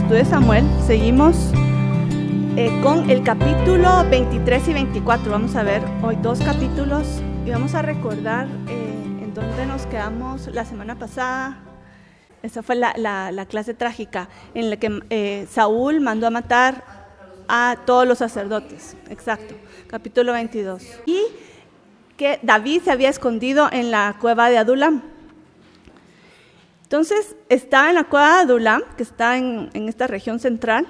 estudio de Samuel, seguimos con el capítulo 23 y 24. Vamos a ver hoy 2 capítulos y vamos a recordar en dónde nos quedamos la semana pasada. Esa fue la clase trágica en la que Saúl mandó a matar a todos los sacerdotes. Exacto, capítulo 22. Y que David se había escondido en la cueva de Adulam. Entonces, estaba en la cueva de Adulam, que está en esta región central,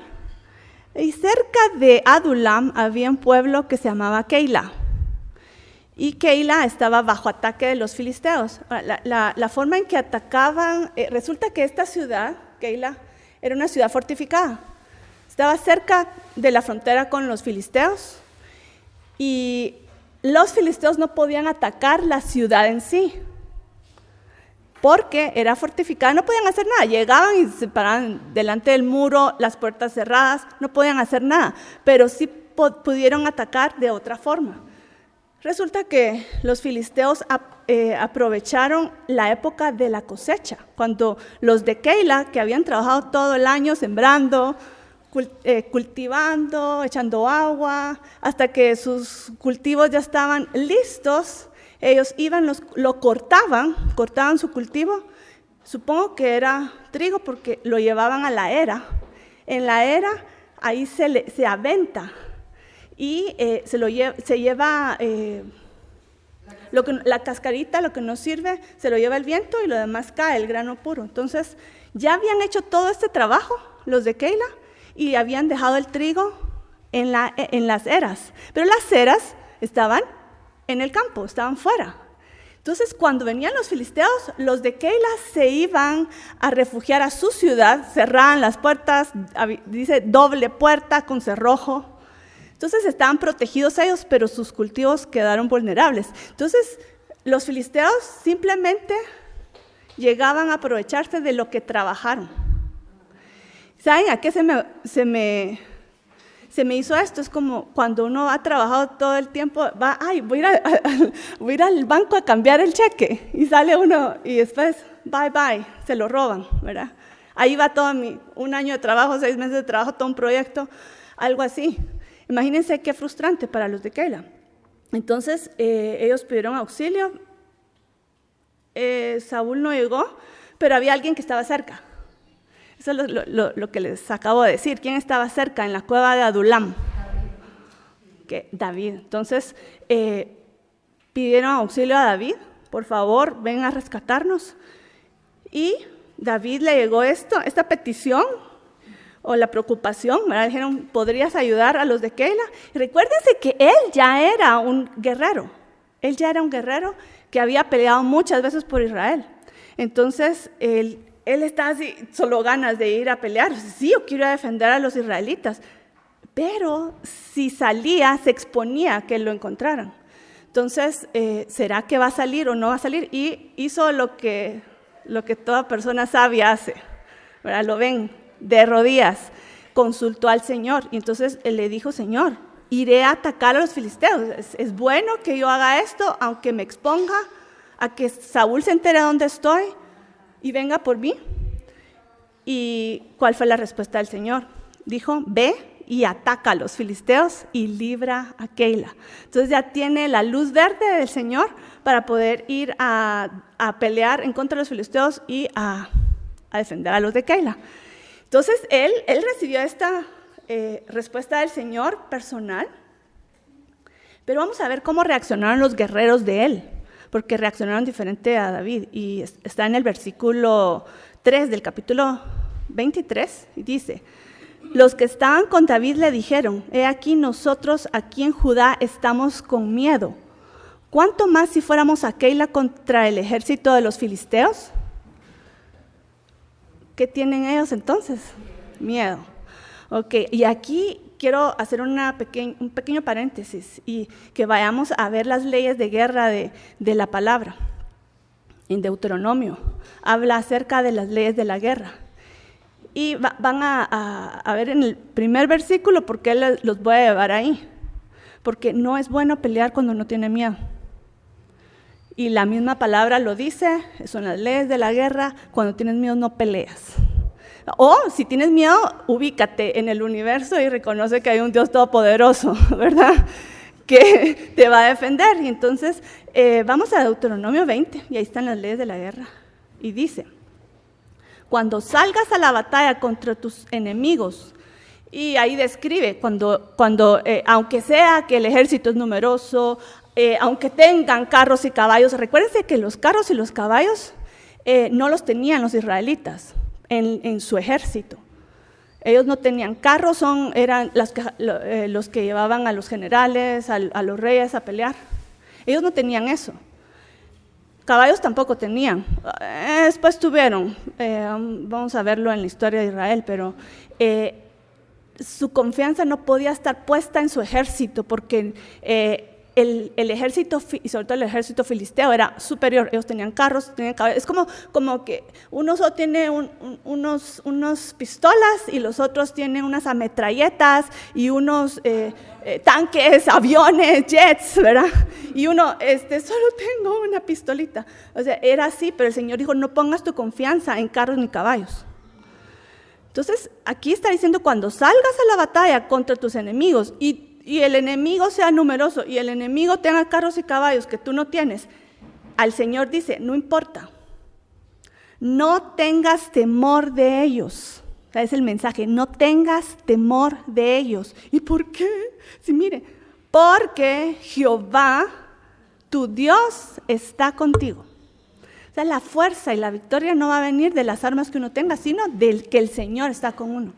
y cerca de Adulam había un pueblo que se llamaba Keila. Y Keila estaba bajo ataque de los filisteos. La forma en que atacaban, resulta que esta ciudad, Keila, era una ciudad fortificada. Estaba cerca de la frontera con los filisteos, y los filisteos no podían atacar la ciudad en sí, porque era fortificada, no podían hacer nada. Llegaban y se paraban delante del muro, las puertas cerradas, no podían hacer nada, pero sí pudieron atacar de otra forma. Resulta que los filisteos aprovecharon la época de la cosecha, cuando los de Keila, que habían trabajado todo el año sembrando, cultivando, echando agua, hasta que sus cultivos ya estaban listos, ellos iban, lo cortaban su cultivo. Supongo que era trigo porque lo llevaban a la era. En la era, ahí se aventa y se lleva la cascarita, lo que no sirve, se lo lleva el viento y lo demás cae, el grano puro. Entonces, ya habían hecho todo este trabajo, los de Keila, y habían dejado el trigo en las eras. Pero las eras estaban en el campo, estaban fuera. Entonces, cuando venían los filisteos, los de Keila se iban a refugiar a su ciudad, cerraban las puertas, dice doble puerta con cerrojo. Entonces estaban protegidos ellos, pero sus cultivos quedaron vulnerables. Entonces, los filisteos simplemente llegaban a aprovecharse de lo que trabajaron. ¿Saben a qué se me hizo esto? Es como cuando uno ha trabajado todo el tiempo, voy a ir al banco a cambiar el cheque, y sale uno y después, bye, se lo roban, ¿verdad? Ahí va todo un año de trabajo, 6 meses de trabajo, todo un proyecto, algo así. Imagínense qué frustrante para los de Keila. Entonces, ellos pidieron auxilio. Saúl no llegó, pero había alguien que estaba cerca. Eso es lo que les acabo de decir. ¿Quién estaba cerca en la cueva de Adulam? David. Entonces, pidieron auxilio a David. Por favor, ven a rescatarnos. Y David le llegó esta petición, o la preocupación, ¿verdad? Dijeron, ¿podrías ayudar a los de Keila? Y recuérdense que él ya era un guerrero. Él ya era un guerrero que había peleado muchas veces por Israel. Entonces, él estaba así, solo ganas de ir a pelear. Sí, yo quiero defender a los israelitas. Pero si salía, se exponía a que lo encontraran. Entonces, ¿será que va a salir o no va a salir? Y hizo lo que toda persona sabia hace, ¿verdad? Lo ven de rodillas, consultó al Señor. Y entonces él le dijo, Señor, iré a atacar a los filisteos. Es bueno que yo haga esto, aunque me exponga a que Saúl se entere dónde estoy y venga por mí. ¿Y cuál fue la respuesta del Señor? Dijo, ve y ataca a los filisteos y libra a Keila. Entonces ya tiene la luz verde del Señor para poder ir a pelear en contra de los filisteos y a defender a los de Keila. Entonces él recibió esta respuesta del Señor personal, pero vamos a ver cómo reaccionaron los guerreros de él, porque reaccionaron diferente a David, y está en el versículo 3 del capítulo 23, y dice, los que estaban con David le dijeron, he aquí nosotros aquí en Judá estamos con miedo, ¿cuánto más si fuéramos a Keila contra el ejército de los filisteos? ¿Qué tienen ellos entonces? Miedo. Ok, y aquí quiero hacer un pequeño paréntesis y que vayamos a ver las leyes de guerra de la palabra. En Deuteronomio habla acerca de las leyes de la guerra. Y van a ver en el primer versículo por qué los voy a llevar ahí. Porque no es bueno pelear cuando no tiene miedo. Y la misma palabra lo dice, son las leyes de la guerra, cuando tienes miedo no peleas. O si tienes miedo, ubícate en el universo y reconoce que hay un Dios todopoderoso, ¿verdad?, que te va a defender. Y entonces vamos a Deuteronomio 20, y ahí están las leyes de la guerra. Y dice: cuando salgas a la batalla contra tus enemigos, y ahí describe cuando aunque sea que el ejército es numeroso, aunque tengan carros y caballos. Recuérdense que los carros y los caballos no los tenían los israelitas en su ejército. Ellos no tenían carros, eran los que llevaban a los generales, a los reyes a pelear. Ellos no tenían eso. Caballos tampoco tenían. Después tuvieron, vamos a verlo en la historia de Israel, pero su confianza no podía estar puesta en su ejército, porque el ejército, y sobre todo el ejército filisteo, era superior. Ellos tenían carros, tenían caballos. Es como que uno solo tiene unos pistolas y los otros tienen unas ametralletas y unos tanques, aviones, jets, ¿verdad? Y uno, solo tengo una pistolita. O sea, era así, pero el Señor dijo: no pongas tu confianza en carros ni caballos. Entonces, aquí está diciendo: cuando salgas a la batalla contra tus enemigos y el enemigo sea numeroso y el enemigo tenga carros y caballos que tú no tienes, al Señor dice: no importa, no tengas temor de ellos. O sea, es el mensaje: no tengas temor de ellos. ¿Y por qué? Sí, mire, porque Jehová, tu Dios, está contigo. O sea, la fuerza y la victoria no va a venir de las armas que uno tenga, sino del que el Señor está con uno.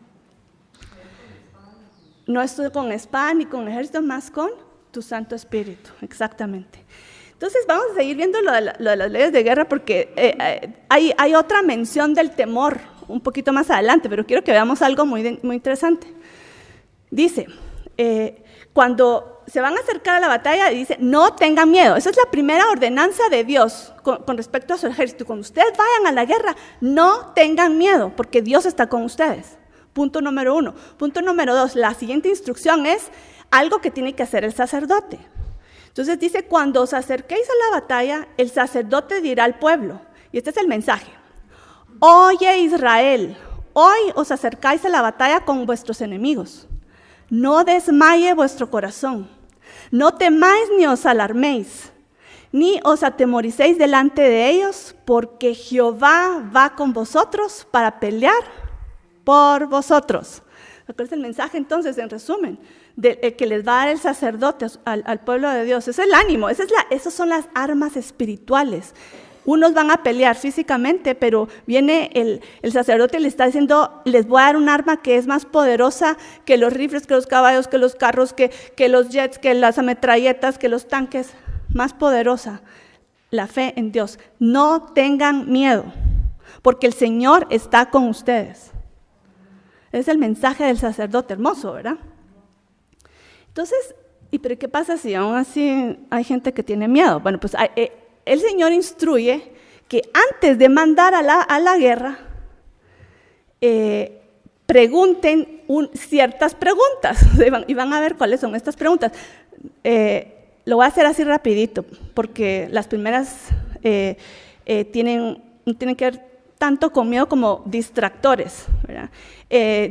No estoy con espada ni con ejército, más con tu Santo Espíritu, exactamente. Entonces vamos a seguir viendo lo de las leyes de guerra, porque hay otra mención del temor un poquito más adelante, pero quiero que veamos algo muy interesante. Dice, cuando se van a acercar a la batalla, dice: no tengan miedo. Esa es la primera ordenanza de Dios con respecto a su ejército. Cuando ustedes vayan a la guerra, no tengan miedo, porque Dios está con ustedes. Punto número 1. Punto número 2, la siguiente instrucción es algo que tiene que hacer el sacerdote. Entonces dice: cuando os acerquéis a la batalla, el sacerdote dirá al pueblo, y este es el mensaje: oye Israel, hoy os acercáis a la batalla con vuestros enemigos. No desmaye vuestro corazón, no temáis ni os alarméis, ni os atemoricéis delante de ellos, porque Jehová va con vosotros para pelear por vosotros. ¿Cuál es el mensaje entonces, en resumen, que les va a dar el sacerdote al pueblo de Dios? Es el ánimo, esas son las armas espirituales. Unos van a pelear físicamente, pero viene el sacerdote y le está diciendo: les voy a dar un arma que es más poderosa que los rifles, que los caballos, que los carros, que los jets, que las ametralletas, que los tanques. Más poderosa, la fe en Dios. No tengan miedo, porque el Señor está con ustedes. Es el mensaje del sacerdote, hermoso, ¿verdad? Entonces, ¿pero qué pasa si aún así hay gente que tiene miedo? Bueno, pues el Señor instruye que antes de mandar a la guerra, pregunten ciertas preguntas, y van a ver cuáles son estas preguntas. Lo voy a hacer así rapidito, porque las primeras tienen que ver tanto con miedo como distractores, ¿verdad?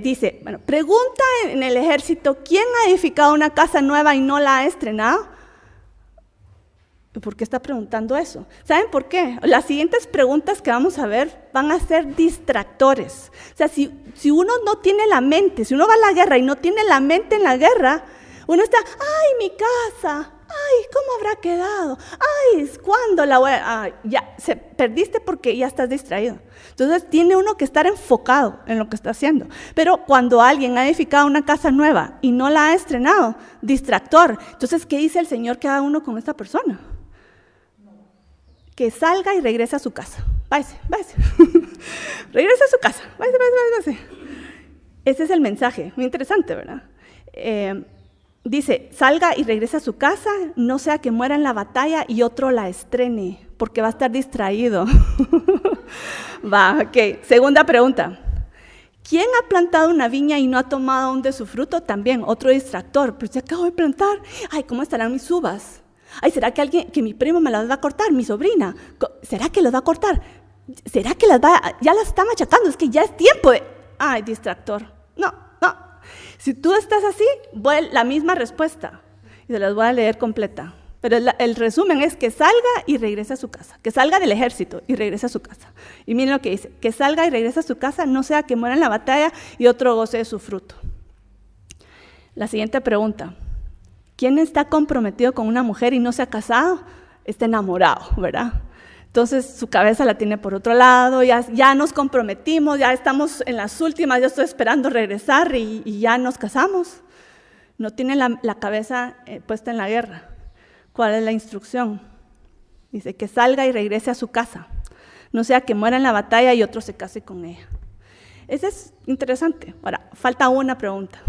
Dice, bueno, pregunta en el ejército: ¿quién ha edificado una casa nueva y no la ha estrenado? ¿Por qué está preguntando eso? ¿Saben por qué? Las siguientes preguntas que vamos a ver van a ser distractores. O sea, si uno no tiene la mente, si uno va a la guerra y no tiene la mente en la guerra, uno está: ¡ay, mi casa! ¡Ay, cómo habrá quedado! ¡Ay, cuándo la voy a...! Ya, perdiste porque ya estás distraído. Entonces tiene uno que estar enfocado en lo que está haciendo. Pero cuando alguien ha edificado una casa nueva y no la ha estrenado, distractor. Entonces, ¿qué dice el Señor que haga uno con esta persona? Que salga y regrese a su casa. Váyase. Regrese a su casa. Váyase. Ese es el mensaje. Muy interesante, ¿verdad? Dice: salga y regrese a su casa, no sea que muera en la batalla y otro la estrene, porque va a estar distraído. Ok. Segunda pregunta: ¿quién ha plantado una viña y no ha tomado aún de su fruto? También otro distractor. Pero si acabo de plantar, ay, ¿cómo estarán mis uvas? Ay, ¿será que mi primo me las va a cortar? Mi sobrina, ¿será que las va a cortar? ¿Será que ya las está machacando? Es que ya es tiempo de... ay, distractor. No. Si tú estás así, la misma respuesta. Y se las voy a leer completa. Pero el resumen es que salga y regrese a su casa. Que salga del ejército y regrese a su casa. Y miren lo que dice. Que salga y regrese a su casa, no sea que muera en la batalla y otro goce de su fruto. La siguiente pregunta. ¿Quién está comprometido con una mujer y no se ha casado? Está enamorado, ¿verdad? Entonces su cabeza la tiene por otro lado, ya nos comprometimos, ya estamos en las últimas, yo estoy esperando regresar y ya nos casamos. No tiene la cabeza puesta en la guerra. ¿Cuál es la instrucción? Dice que salga y regrese a su casa, no sea que muera en la batalla y otro se case con ella. Eso es interesante. Ahora, falta una pregunta.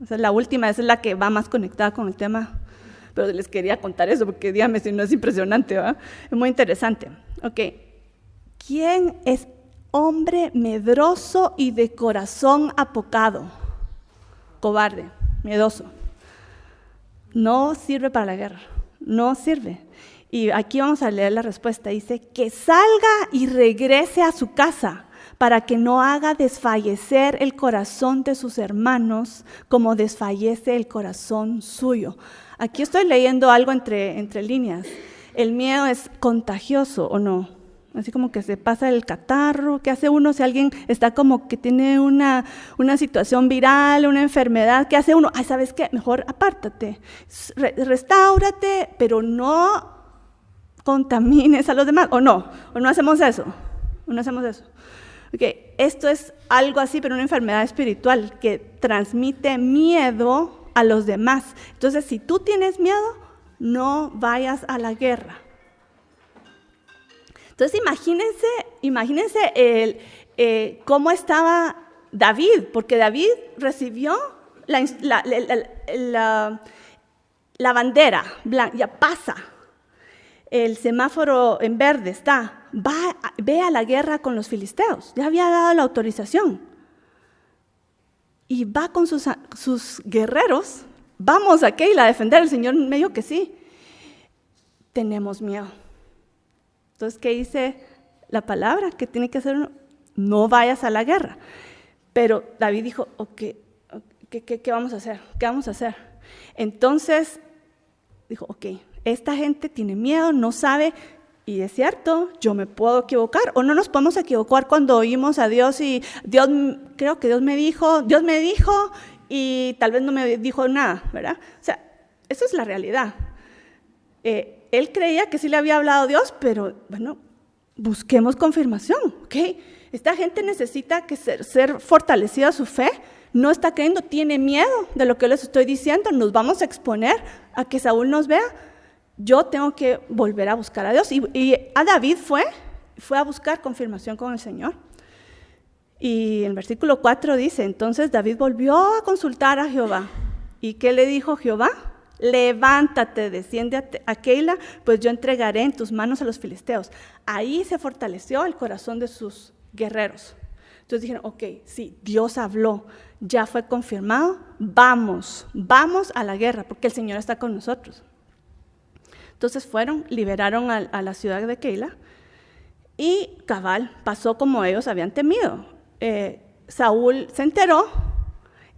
Esa es la última, esa es la que va más conectada con el tema, pero les quería contar eso porque dígame si no es impresionante, ¿verdad? Es muy interesante. Ok, ¿quién es hombre medroso y de corazón apocado? Cobarde, miedoso. No sirve para la guerra, no sirve. Y aquí vamos a leer la respuesta. Dice, que salga y regrese a su casa, para que no haga desfallecer el corazón de sus hermanos como desfallece el corazón suyo. Aquí estoy leyendo algo entre líneas. ¿El miedo es contagioso o no? Así como que se pasa el catarro. ¿Qué hace uno si alguien está como que tiene una situación viral, una enfermedad? ¿Qué hace uno? Ay, ¿sabes qué? Mejor apártate, restáurate, pero no contamines a los demás. ¿O no hacemos eso? ¿O no hacemos eso? Okay. Esto es algo así, pero una enfermedad espiritual que transmite miedo a los demás. Entonces, si tú tienes miedo, no vayas a la guerra. Entonces, imagínense cómo estaba David, porque David recibió la bandera blanca, ya pasa. El semáforo en verde está, ve a la guerra con los filisteos, ya había dado la autorización. Y va con sus guerreros, vamos a Keila a defender, el Señor me dijo que sí. Tenemos miedo. Entonces, ¿qué dice la palabra? ¿Qué tiene que hacer uno? No vayas a la guerra. Pero David dijo, ¿qué vamos a hacer? ¿Qué vamos a hacer? Entonces, dijo, esta gente tiene miedo, no sabe, y es cierto, yo me puedo equivocar, o no nos podemos equivocar cuando oímos a Dios y creo que Dios me dijo, y tal vez no me dijo nada, ¿verdad? O sea, eso es la realidad. Él creía que sí le había hablado Dios, pero bueno, busquemos confirmación, ¿ok? Esta gente necesita ser fortalecida su fe, no está creyendo, tiene miedo de lo que les estoy diciendo, nos vamos a exponer a que Saúl nos vea. Yo tengo que volver a buscar a Dios. Y a David fue a buscar confirmación con el Señor. Y en el versículo 4 dice, entonces David volvió a consultar a Jehová. ¿Y qué le dijo Jehová? Levántate, desciende a Keila, pues yo entregaré en tus manos a los filisteos. Ahí se fortaleció el corazón de sus guerreros. Entonces dijeron, sí, Dios habló, ya fue confirmado, vamos a la guerra, porque el Señor está con nosotros. Entonces liberaron a la ciudad de Keila y cabal, pasó como ellos habían temido. Saúl se enteró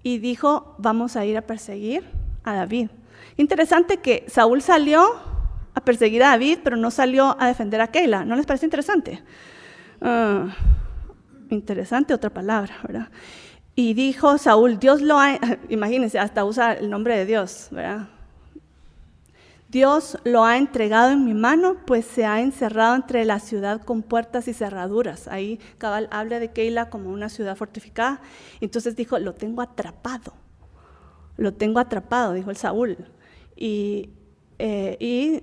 y dijo, vamos a ir a perseguir a David. Interesante que Saúl salió a perseguir a David, pero no salió a defender a Keila. ¿No les parece interesante? Interesante otra palabra, ¿verdad? Y dijo Saúl, imagínense, hasta usa el nombre de Dios, ¿verdad? Dios lo ha entregado en mi mano, pues se ha encerrado entre la ciudad con puertas y cerraduras. Ahí cabal habla de Keila como una ciudad fortificada. Entonces dijo, lo tengo atrapado, dijo el Saúl. Y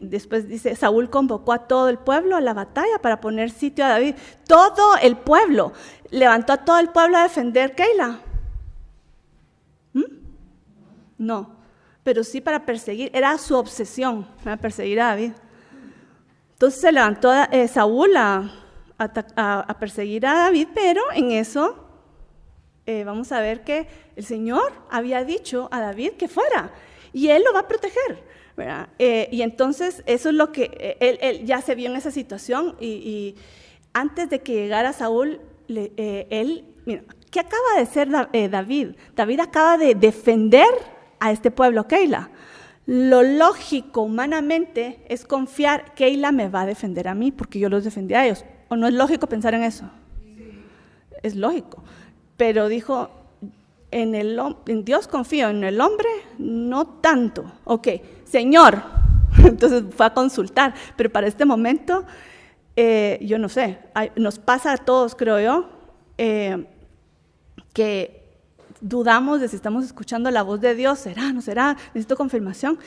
después dice, Saúl convocó a todo el pueblo a la batalla para poner sitio a David. Todo el pueblo, levantó a todo el pueblo a defender Keila. No. Pero sí para perseguir, era su obsesión, para perseguir a David. Entonces se levantó Saúl a perseguir a David, pero en eso vamos a ver que el Señor había dicho a David que fuera, y Él lo va a proteger, ¿verdad? Y entonces eso es lo que él ya se vio en esa situación, y antes de que llegara Saúl, ¿Qué acaba de hacer David? David acaba de defender a este pueblo, Keila. Lo lógico humanamente es confiar, Keila me va a defender a mí porque yo los defendí a ellos. ¿O no es lógico pensar en eso? Sí. Es lógico. Pero dijo, en Dios confío, en el hombre no tanto. Ok, Señor. Entonces fue a consultar. Pero para este momento, yo no sé, nos pasa a todos, creo yo, que dudamos de si estamos escuchando la voz de Dios, ¿será, no será? Necesito confirmación.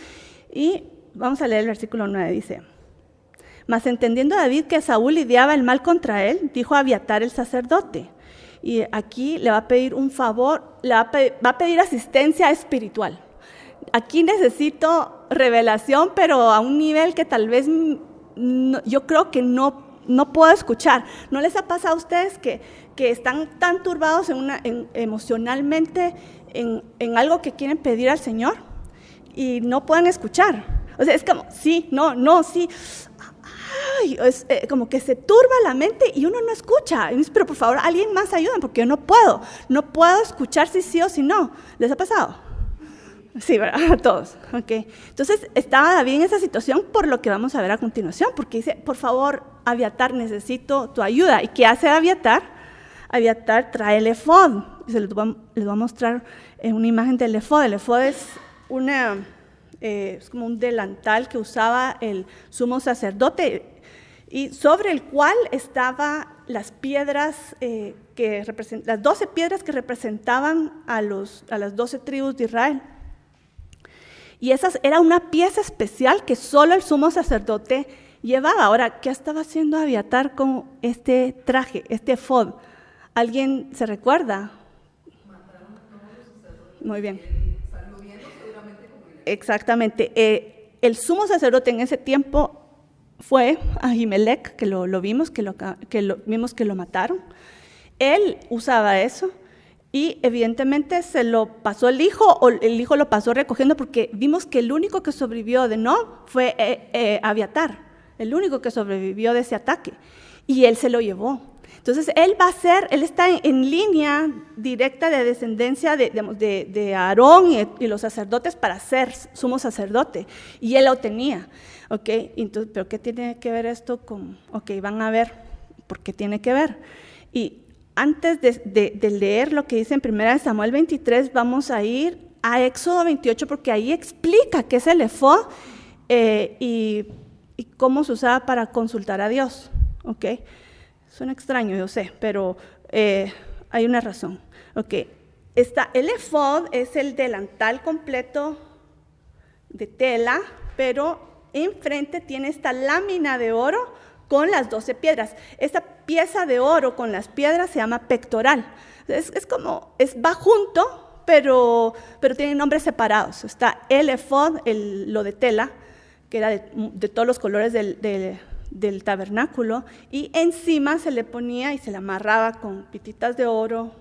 Y vamos a leer el versículo 9, dice: Mas entendiendo David que Saúl lidiaba el mal contra él, dijo a Abiatar el sacerdote. Y aquí le va a pedir un favor, va a pedir asistencia espiritual. Aquí necesito revelación, pero a un nivel que tal vez yo creo que no puedo escuchar. ¿No les ha pasado a ustedes que están tan turbados emocionalmente en algo que quieren pedir al Señor y no pueden escuchar? O sea, es como, sí, no, sí. Ay, es como que se turba la mente y uno no escucha. Y dice, pero por favor, alguien más ayuden porque yo no puedo escuchar si sí o si no. ¿Les ha pasado? Sí, ¿verdad? A todos. Okay. Entonces, estaba David en esa situación por lo que vamos a ver a continuación, porque dice, por favor, Abiatar, necesito tu ayuda. ¿Y qué hace Abiatar? Abiatar trae el efod. Les voy a mostrar una imagen del efod. El efod es como un delantal que usaba el sumo sacerdote y sobre el cual estaban las piedras, las 12 piedras que representaban a las 12 tribus de Israel. Y esa era una pieza especial que solo el sumo sacerdote llevaba. Ahora, ¿qué estaba haciendo Abiatar con este traje, este efod? ¿Alguien se recuerda? Mataron a todos los sacerdotes. Muy bien. Salió bien, seguramente. Exactamente. El sumo sacerdote en ese tiempo fue Ahimelech, que lo vimos, vimos que lo mataron. Él usaba eso. Y evidentemente se lo pasó el hijo, o el hijo lo pasó recogiendo, porque vimos que el único que sobrevivió de Nob fue Abiatar, el único que sobrevivió de ese ataque, y él se lo llevó. Entonces él está en línea directa de descendencia de Aarón y los sacerdotes para ser sumo sacerdote, y él lo tenía. Okay, entonces, ¿pero qué tiene que ver esto con? Van a ver por qué tiene que ver. Y antes de leer lo que dice en 1 Samuel 23, vamos a ir a Éxodo 28, porque ahí explica qué es el efod y cómo se usaba para consultar a Dios. ¿Okay? Suena extraño, yo sé, pero hay una razón. Okay. El efod es el delantal completo de tela, pero enfrente tiene esta lámina de oro con las 12 piedras. Esta pieza de oro con las piedras se llama pectoral. Va junto, pero tienen nombres separados. Está el efod, lo de tela, que era de todos los colores del tabernáculo, y encima se le ponía y se le amarraba con pititas de oro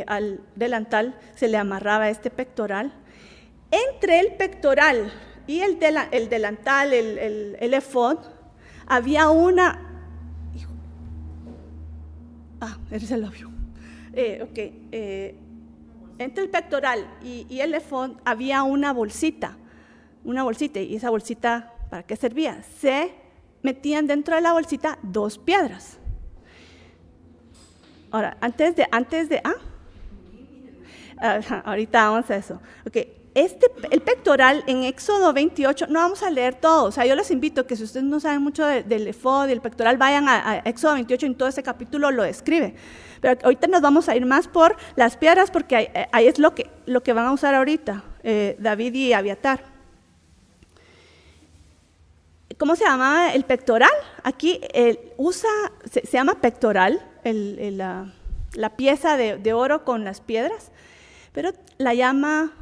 al delantal, se le amarraba este pectoral. Entre el pectoral y el delantal, el efod, había eres el labio. Entre el pectoral y el efod había una bolsita, y esa bolsita, ¿para qué servía? Se metían dentro de la bolsita 2 piedras. Ahora, ahorita vamos a eso. El pectoral en Éxodo 28, no vamos a leer todo, o sea, yo les invito que si ustedes no saben mucho del efod y el pectoral, vayan a Éxodo 28, en todo ese capítulo lo describe. Pero ahorita nos vamos a ir más por las piedras, porque ahí es lo que van a usar ahorita, David y Abiatar. ¿Cómo se llamaba el pectoral? Aquí se llama pectoral, la pieza de oro con las piedras, pero la llama...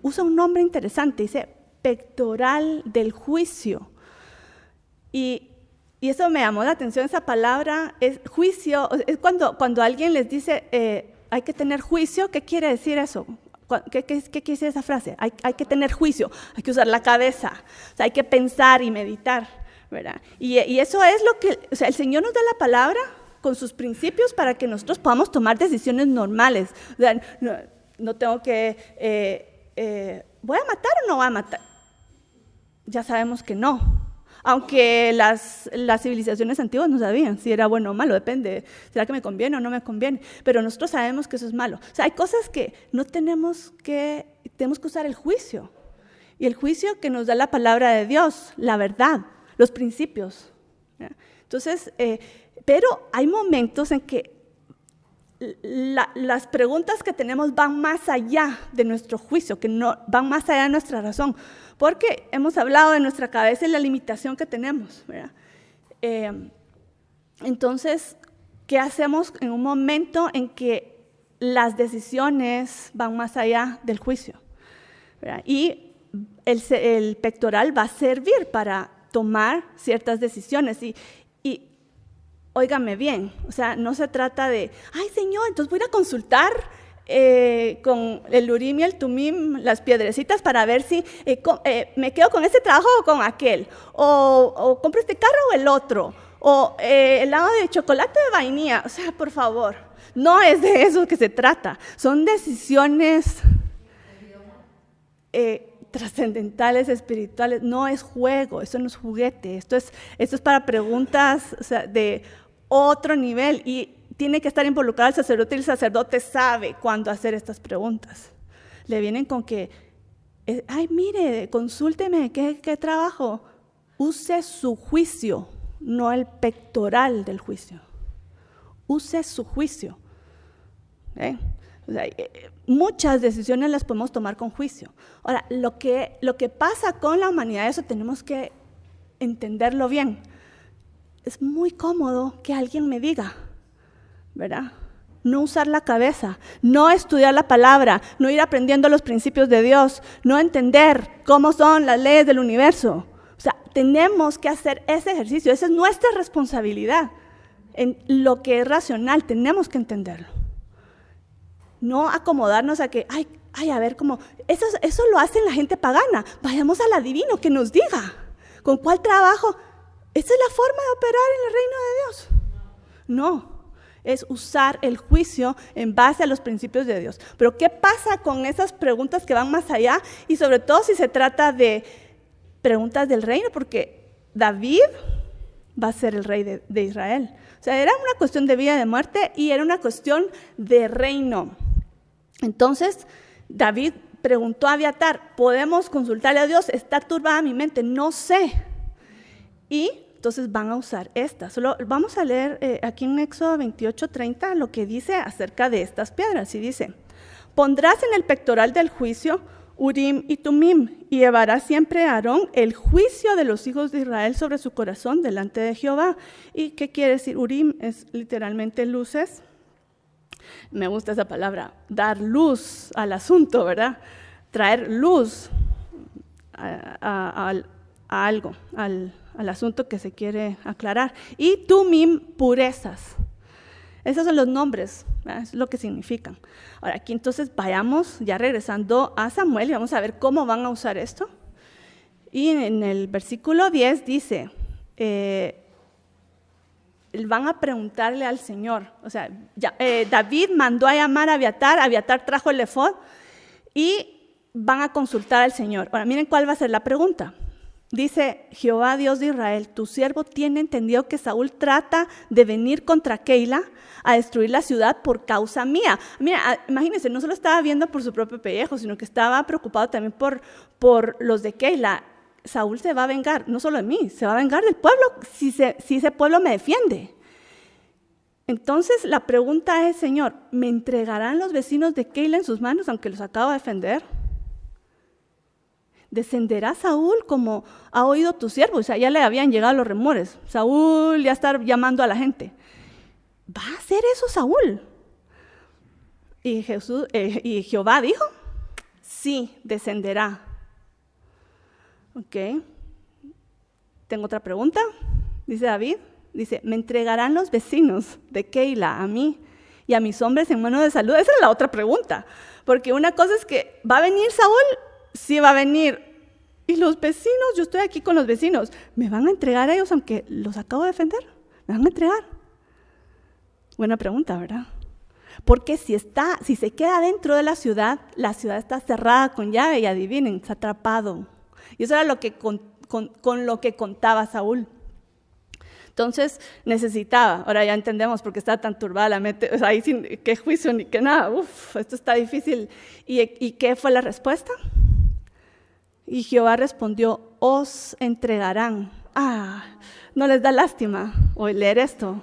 usa un nombre interesante, dice pectoral del juicio, y eso me llamó la atención. Esa palabra es juicio, es cuando alguien les dice hay que tener juicio. ¿Qué quiere decir eso? ¿Qué quiere decir esa frase? Hay que tener juicio, hay que usar la cabeza, o sea, hay que pensar y meditar, ¿verdad? Y eso es lo que, o sea, el Señor nos da la palabra con sus principios para que nosotros podamos tomar decisiones normales. O sea, no tengo que, ¿voy a matar o no voy a matar? Ya sabemos que no. Aunque las civilizaciones antiguas no sabían si era bueno o malo, depende, ¿será que me conviene o no me conviene? Pero nosotros sabemos que eso es malo. O sea, hay cosas que tenemos que usar el juicio. Y el juicio que nos da la palabra de Dios, la verdad, los principios. ¿Ya? Entonces, pero hay momentos en que las preguntas que tenemos van más allá de nuestro juicio, que no van más allá de nuestra razón, porque hemos hablado de nuestra cabeza y la limitación que tenemos, ¿verdad? Entonces, ¿qué hacemos en un momento en que las decisiones van más allá del juicio? ¿Verdad? Y el pectoral va a servir para tomar ciertas decisiones y óigame bien, o sea, no se trata de, ay Señor, entonces voy a ir a consultar con el Urim y el Tumim, las piedrecitas para ver si me quedo con este trabajo o con aquel, o compro este carro o el otro, o helado de chocolate de vainilla, o sea, por favor, no es de eso que se trata, son decisiones trascendentales, espirituales, no es juego, eso no es juguete, esto es para preguntas, o sea, de otro nivel, y tiene que estar involucrado el sacerdote, y el sacerdote sabe cuándo hacer estas preguntas. Le vienen con que, ay, mire, consúlteme, ¿qué trabajo? Use su juicio, no el pectoral del juicio. Use su juicio. O sea, muchas decisiones las podemos tomar con juicio. Ahora, lo que pasa con la humanidad, eso tenemos que entenderlo bien. Es muy cómodo que alguien me diga, ¿verdad? No usar la cabeza, no estudiar la palabra, no ir aprendiendo los principios de Dios, no entender cómo son las leyes del universo. O sea, tenemos que hacer ese ejercicio, esa es nuestra responsabilidad. En lo que es racional, tenemos que entenderlo. No acomodarnos a que, ay, a ver, cómo, eso lo hace la gente pagana. Vayamos al adivino que nos diga con cuál trabajo. ¿Esa es la forma de operar en el reino de Dios? No, es usar el juicio en base a los principios de Dios. Pero ¿qué pasa con esas preguntas que van más allá? Y sobre todo si se trata de preguntas del reino, porque David va a ser el rey de Israel. O sea, era una cuestión de vida y de muerte y era una cuestión de reino. Entonces, David preguntó a Abiatar, ¿podemos consultarle a Dios? Está turbada mi mente, no sé. Y entonces van a usar esta. Solo vamos a leer aquí en Éxodo 28:30 lo que dice acerca de estas piedras. Y dice, pondrás en el pectoral del juicio Urim y Tumim, y llevará siempre a Aarón el juicio de los hijos de Israel sobre su corazón delante de Jehová. ¿Y qué quiere decir? Urim es literalmente luces. Me gusta esa palabra, dar luz al asunto, ¿verdad? Traer luz a algo, al asunto que se quiere aclarar. Y Tumim, purezas. Esos son los nombres, ¿verdad? Es lo que significan. Ahora, aquí entonces vayamos ya regresando a Samuel y vamos a ver cómo van a usar esto. Y en el versículo 10 dice, van a preguntarle al Señor. O sea, David mandó a llamar a Abiatar trajo el efod y van a consultar al Señor. Ahora, miren cuál va a ser la pregunta. Dice, Jehová Dios de Israel, tu siervo tiene entendido que Saúl trata de venir contra Keila a destruir la ciudad por causa mía. Mira, imagínense, no solo estaba viendo por su propio pellejo, sino que estaba preocupado también por los de Keila. Saúl se va a vengar, no solo de mí, se va a vengar del pueblo si ese pueblo me defiende. Entonces la pregunta es, Señor, ¿me entregarán los vecinos de Keila en sus manos aunque los acabo de defender? ¿Descenderá Saúl como ha oído tu siervo? O sea, ya le habían llegado los rumores. Saúl ya está llamando a la gente. ¿Va a hacer eso Saúl? Y Jehová dijo, sí, descenderá. Ok. Tengo otra pregunta. Dice David, dice, ¿me entregarán los vecinos de Keila a mí y a mis hombres en manos de salud? Esa es la otra pregunta. Porque una cosa es que, ¿va a venir Saúl? Sí va a venir. Y los vecinos, yo estoy aquí con los vecinos, ¿me van a entregar a ellos aunque los acabo de defender? ¿Me van a entregar? Buena pregunta, ¿verdad? Porque si se queda dentro de la ciudad está cerrada con llave y adivinen, está atrapado. Y eso era lo que con lo que contaba Saúl. Entonces necesitaba, ahora ya entendemos por qué estaba tan turbada la mente, o sea, ahí sin qué juicio ni qué nada, esto está difícil. ¿Y qué fue la respuesta? Y Jehová respondió, os entregarán. No les da lástima leer esto.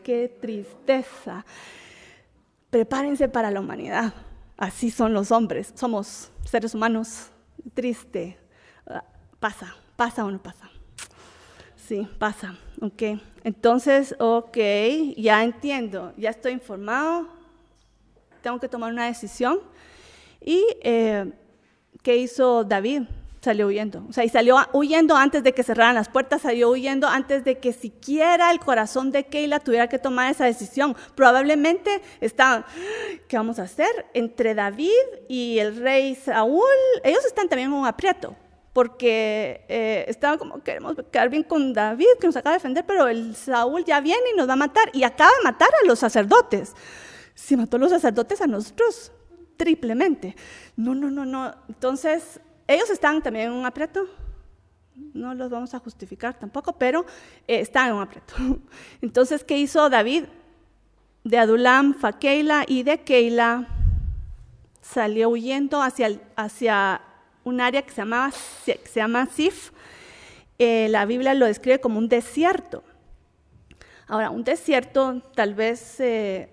Qué tristeza. Prepárense para la humanidad. Así son los hombres, somos seres humanos. Triste. ¿Pasa o no pasa? Sí, pasa. Ok. Entonces, ya entiendo, ya estoy informado, tengo que tomar una decisión. Y, ¿qué hizo David? Salió huyendo. O sea, y salió huyendo antes de que cerraran las puertas, salió huyendo antes de que siquiera el corazón de Keila tuviera que tomar esa decisión. Probablemente estaban, ¿qué vamos a hacer? Entre David y el rey Saúl, ellos están también en un aprieto, porque estaban como, queremos quedar bien con David, que nos acaba de defender, pero el Saúl ya viene y nos va a matar, y acaba de matar a los sacerdotes. Si mató a los sacerdotes, a nosotros triplemente. No. Entonces, ellos están también en un aprieto. No los vamos a justificar tampoco, pero están en un aprieto. Entonces, ¿qué hizo David? De Adulam fue a Keila, y de Keila salió huyendo hacia un área que se llama Zif. La Biblia lo describe como un desierto. Ahora, un desierto, tal vez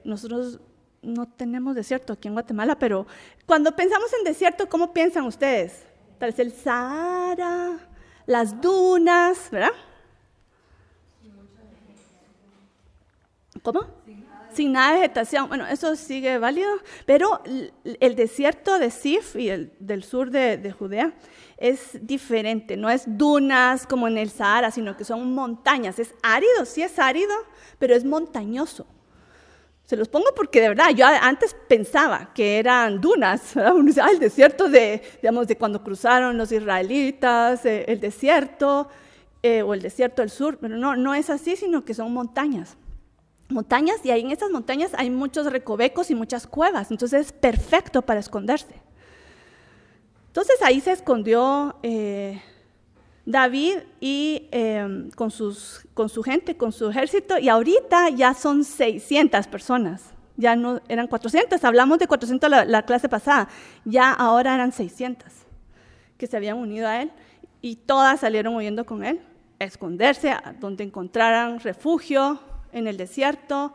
nosotros no tenemos desierto aquí en Guatemala, pero cuando pensamos en desierto, ¿cómo piensan ustedes? Tal vez el Sahara, las dunas, ¿verdad? ¿Cómo? Sin nada de vegetación. Bueno, eso sigue válido, pero el desierto de Zif y el del sur de Judea es diferente. No es dunas como en el Sahara, sino que son montañas. Es árido, sí es árido, pero es montañoso. Se los pongo porque de verdad yo antes pensaba que eran dunas, ¿verdad? Uno dice, el desierto de cuando cruzaron los israelitas, el desierto o el desierto del sur, pero no es así, sino que son montañas. Montañas, y ahí en esas montañas hay muchos recovecos y muchas cuevas, entonces es perfecto para esconderse. Entonces ahí se escondió David y con su gente, con su ejército, y ahorita ya son 600 personas, ya no eran 400, hablamos de 400 la clase pasada, ya ahora eran 600 que se habían unido a él, y todas salieron huyendo con él, a esconderse, a donde encontraran refugio, en el desierto.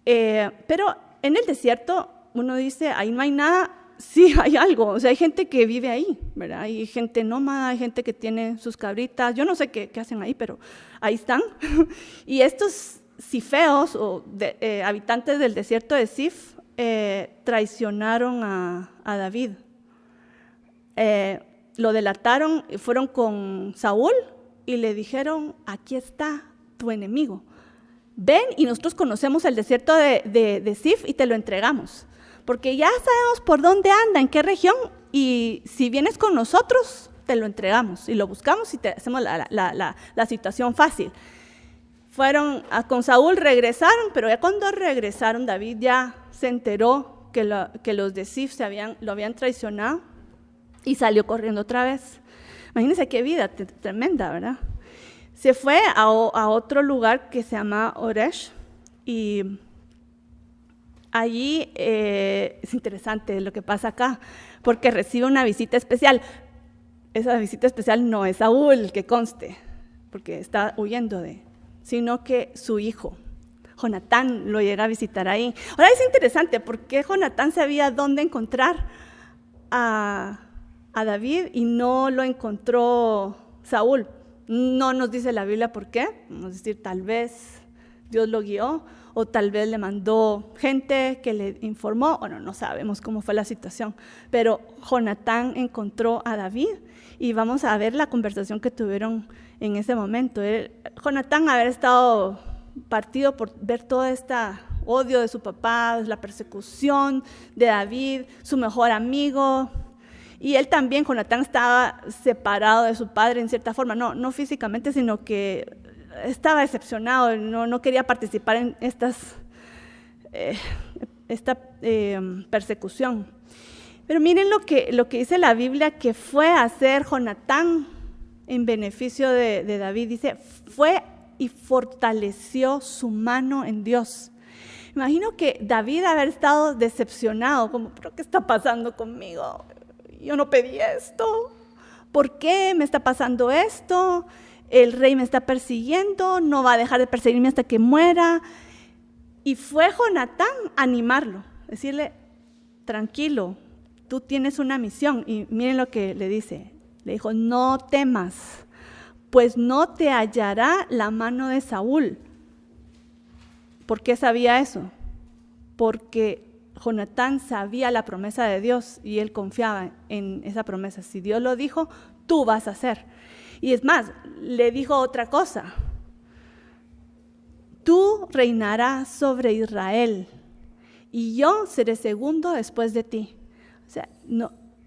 Pero en el desierto uno dice, ahí no hay nada. Sí, hay algo, o sea, hay gente que vive ahí, ¿verdad? Hay gente nómada, hay gente que tiene sus cabritas, yo no sé qué hacen ahí, pero ahí están. Y estos sifeos, o habitantes del desierto de Sif, traicionaron a David. Lo delataron, fueron con Saúl y le dijeron, aquí está tu enemigo. Ven y nosotros conocemos el desierto de Sif y te lo entregamos. Porque ya sabemos por dónde anda, en qué región, y si vienes con nosotros, te lo entregamos y lo buscamos y te hacemos la situación fácil. Fueron con Saúl, regresaron, pero ya cuando regresaron, David ya se enteró que los de Sif lo habían traicionado y salió corriendo otra vez. Imagínense qué vida tremenda, ¿verdad? Se fue a otro lugar que se llama Oresh, y allí es interesante lo que pasa acá, porque recibe una visita especial. Esa visita especial no es Saúl, que conste, porque está huyendo sino que su hijo, Jonatán, lo llega a visitar ahí. Ahora es interesante, porque Jonatán sabía dónde encontrar a David y no lo encontró Saúl. No nos dice la Biblia por qué, vamos a decir, tal vez Dios lo guió, o tal vez le mandó gente que le informó, o no sabemos cómo fue la situación, pero Jonatán encontró a David, y vamos a ver la conversación que tuvieron en ese momento. Jonatán haber estado partido por ver todo este odio de su papá, la persecución de David, su mejor amigo. Y él también, Jonatán, estaba separado de su padre en cierta forma, no físicamente, sino que estaba decepcionado, no quería participar en estas esta persecución. Pero miren lo que dice la Biblia que fue a hacer Jonatán en beneficio de David. Dice, fue y fortaleció su mano en Dios. Imagino que David haber estado decepcionado, como, ¿pero qué está pasando conmigo? Yo no pedí esto. ¿Por qué me está pasando esto? El rey me está persiguiendo, no va a dejar de perseguirme hasta que muera. Y fue Jonatán a animarlo, decirle, tranquilo, tú tienes una misión. Y miren lo que le dice, le dijo, no temas, pues no te hallará la mano de Saúl. ¿Por qué sabía eso? Porque Jonatán sabía la promesa de Dios y él confiaba en esa promesa. Si Dios lo dijo, tú vas a hacer. Y es más, le dijo otra cosa. Tú reinarás sobre Israel y yo seré segundo después de ti. O sea,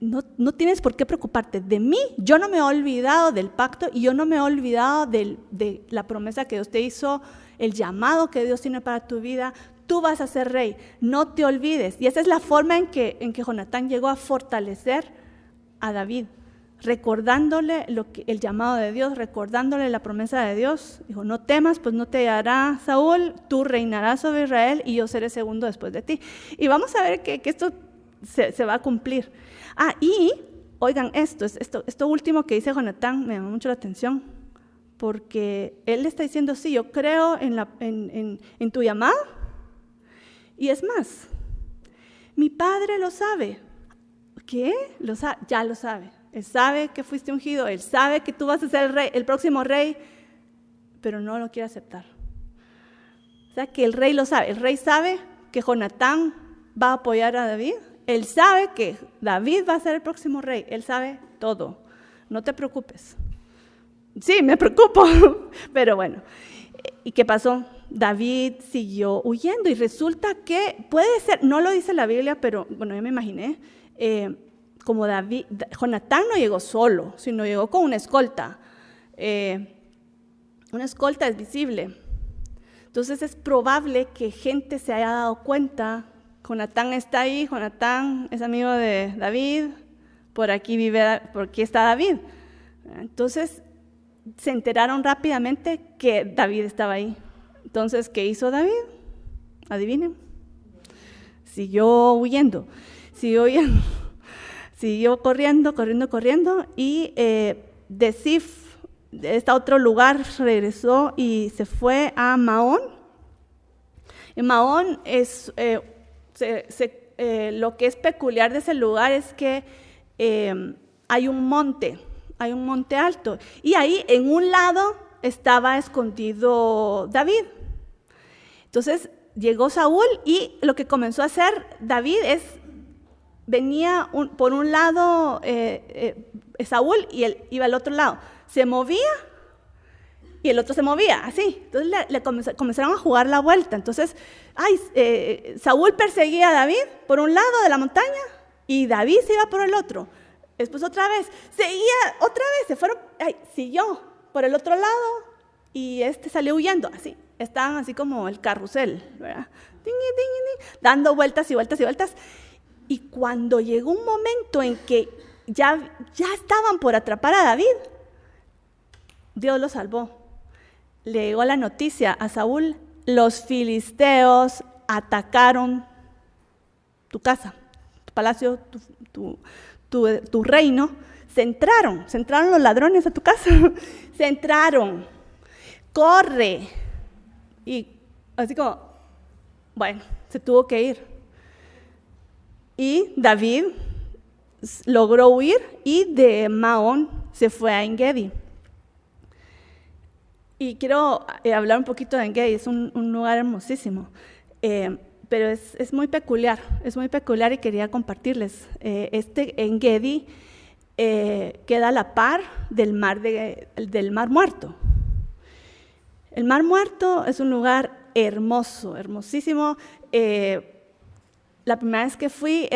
no tienes por qué preocuparte de mí. Yo no me he olvidado del pacto y yo no me he olvidado de la promesa que Dios te hizo, el llamado que Dios tiene para tu vida. Tú vas a ser rey, no te olvides. Y esa es la forma en que Jonatán llegó a fortalecer a David, recordándole el llamado de Dios, recordándole la promesa de Dios. Dijo, no temas, pues no te hará Saúl, tú reinarás sobre Israel y yo seré segundo después de ti. Y vamos a ver que esto se va a cumplir. Y oigan, esto último que dice Jonatán me llamó mucho la atención, porque él le está diciendo, sí, yo creo en tu llamado. Y es más, mi padre lo sabe. ¿Qué? Ya lo sabe. Él sabe que fuiste ungido, él sabe que tú vas a ser el rey, el próximo rey, pero no lo quiere aceptar. O sea, que el rey lo sabe. El rey sabe que Jonatán va a apoyar a David. Él sabe que David va a ser el próximo rey. Él sabe todo. No te preocupes. Sí, me preocupo, pero bueno. ¿Y qué pasó? David siguió huyendo y resulta que puede ser, no lo dice la Biblia, pero bueno, yo me imaginé, como Jonatán no llegó solo, sino llegó con una escolta. Una escolta es visible. Entonces es probable que gente se haya dado cuenta, Jonatán está ahí, Jonatán es amigo de David, por aquí está David. Entonces se enteraron rápidamente que David estaba ahí. Entonces, ¿qué hizo David? Adivinen. Siguió huyendo. Siguió corriendo y de Zif, de este otro lugar, regresó y se fue a Maón. En Maón es, lo que es peculiar de ese lugar es que hay un monte alto y ahí en un lado estaba escondido David. Entonces llegó Saúl y lo que comenzó a hacer David venía por un lado Saúl y él iba al otro lado. Se movía y el otro se movía, así. Entonces comenzaron a jugar la vuelta. Entonces, Saúl perseguía a David por un lado de la montaña y David se iba por el otro. Después otra vez, siguió por el otro lado y salió huyendo, así. Estaban así como el carrusel, ¿verdad? Dando vueltas y vueltas y vueltas. Y cuando llegó un momento en que ya estaban por atrapar a David, Dios lo salvó. Le llegó la noticia a Saúl: los filisteos atacaron tu casa, tu palacio, tu reino. Se entraron los ladrones a tu casa. Se entraron. Corre. Y así como, bueno, se tuvo que ir. Y David logró huir y de Maón se fue a En-Gedi. Y quiero hablar un poquito de En-Gedi, es un lugar hermosísimo, pero es muy peculiar y quería compartirles. En-Gedi queda a la par del Mar Muerto. El Mar Muerto es un lugar hermoso, hermosísimo. La primera vez que fui